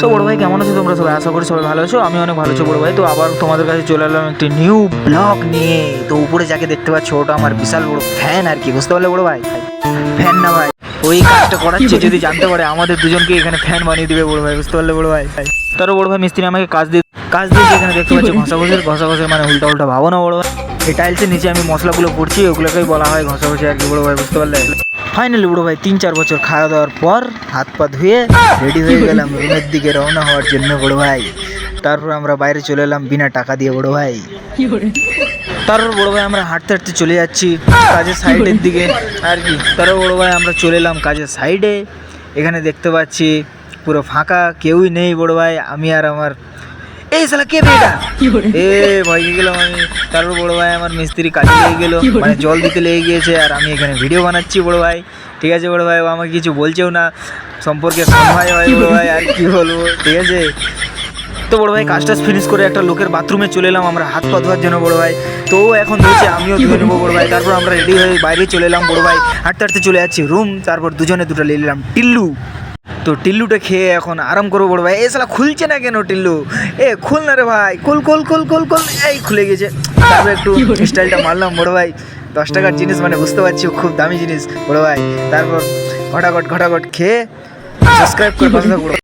So বড় ভাই কেমন আছো তোমরা সবাই? আশা করি সবাই ভালো আছো, আমি অনেক ভালো আছি বড় ভাই। তো আবার তোমাদের কাছে চলে এলাম একটি নিউ ব্লগ নিয়ে। তো উপরে যাকে দেখতে পাচ্ছ ওটা আমার বিশাল বড় ফ্যান আর কি, বুঝতে পারলে বড় ভাই? ফ্যান না ভাই, ওই কাজটা করাচ্ছে যদি জানতে পারে আমাদের দুজনকে এখানে ফ্যান বানিয়ে দিবে বড় ভাই, বুঝতে পারলে বড় ভাই? তারও বড় ভাই মিস্ত্রি আমাকে কাজ দিয়ে এখানে দেখতে পাচ্ছি ঘষাঘষের মানে উল্টা ভাবো না বড় ভাই। এই টাইলসের নিচে আমি মশলাগুলো করছি, ওগুলোকেই বলা হয় ঘষাঘষি আর কি বড় ভাই, বুঝতে পারলে? ফাইনালি বড় ভাই 3-4 বছর খাওয়া দাওয়ার পর হাত পা ধুয়ে রেডি হয়ে গেলাম রুমের দিকে রওনা হওয়ার জন্য বড় ভাই। তারপর আমরা বাইরে চলে এলাম বিনা টাকা দিয়ে বড় ভাই। তারপর বড় ভাই আমরা হাঁটতে হাঁটতে চলে যাচ্ছি কাজের সাইডের দিকে আর কি। তারপর বড় ভাই আমরা চলে এলাম কাজের সাইডে। এখানে দেখতে পাচ্ছি পুরো ফাঁকা, কেউই নেই বড় ভাই, আমি আর আমার এই শালা কে রে এটা? ভয় গেলাম আমি। তারপর বড় ভাই আমার মিস্ত্রি কাজে লেগে গেল, মানে জল দিতে লেগে গিয়েছে, আর আমি এখানে ভিডিও বানাচ্ছি বড় ভাই। ঠিক আছে বড় ভাই, ও আমাকে কিছু বলছেও না, সম্পর্কে সন্দেহ হয় বড় ভাই, আর কি বলবো, ঠিক আছে? তো বড় ভাই কাজটা ফিনিশ করে একটা লোকের বাথরুমে চলে এলাম আমরা হাত পা ধোয়ার জন্য বড় ভাই। তো এখন ধুয়েছে, আমিও ধুয়ে নেবো বড় ভাই। তারপর আমরা রেডি হয়ে বাইরে চলে এলাম বড় ভাই, হাঁটতে হাঁটতে চলে যাচ্ছি রুম। তারপর দুজনে দুটো নিয়ে নিলাম টিল্লু। তো টিল্লুটা খেয়ে এখন আরাম করবো বড় ভাই। এ শালা খুলছে না কেন টিল্লু? এ খুল না রে ভাই, খুল খুল খুল খুল খুল। এই খুলে গেছে। তারপর একটু স্টাইলটা মারলাম বড় ভাই। 10 টাকার জিনিস মানে বুঝতে পারছি খুব দামি জিনিস বড় ভাই। তারপর ঘটাঘট খেয়ে সাবস্ক্রাইব করে পাশে থাকো।